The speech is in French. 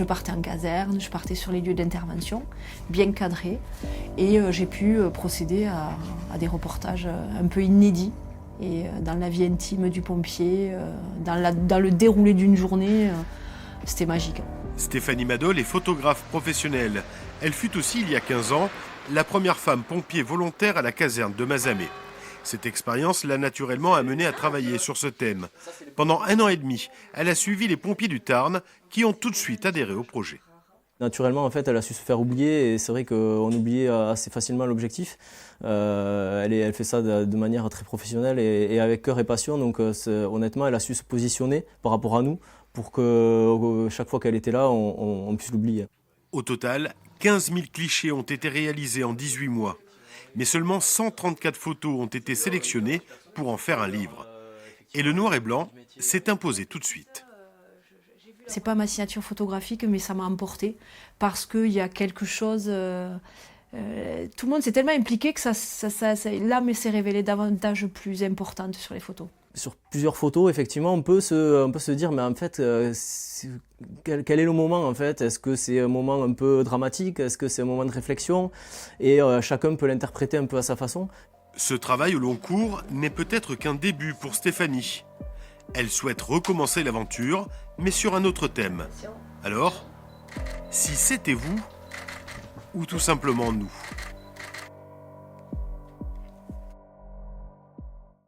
Je partais en caserne, je partais sur les lieux d'intervention, bien cadrés, et j'ai pu procéder à des reportages un peu inédits, et dans la vie intime du pompier, dans le déroulé d'une journée, c'était magique. Stéphanie Madol est photographe professionnelle. Elle fut aussi, il y a 15 ans, la première femme pompier volontaire à la caserne de Mazamet. Cette expérience l'a naturellement amenée à travailler sur ce thème. Pendant 1 an et demi, elle a suivi les pompiers du Tarn qui ont tout de suite adhéré au projet. Naturellement, en fait, elle a su se faire oublier et c'est vrai qu'on oubliait assez facilement l'objectif. Elle fait ça de manière très professionnelle et avec cœur et passion. Donc honnêtement, elle a su se positionner par rapport à nous pour que chaque fois qu'elle était là, on puisse l'oublier. Au total, 15 000 clichés ont été réalisés en 18 mois. Mais seulement 134 photos ont été sélectionnées pour en faire un livre. Et le noir et blanc s'est imposé tout de suite. C'est pas ma signature photographique, mais ça m'a emporté parce qu'il y a quelque chose. Tout le monde s'est tellement impliqué que l'âme s'est révélée davantage plus importante sur les photos. Sur plusieurs photos, effectivement, on peut se dire, mais en fait, quel est le moment en fait? Est-ce que c'est un moment un peu dramatique? Est-ce que c'est un moment de réflexion? Et chacun peut l'interpréter un peu à sa façon. Ce travail au long cours n'est peut-être qu'un début pour Stéphanie. Elle souhaite recommencer l'aventure, mais sur un autre thème. Alors, si c'était vous, ou tout simplement nous ?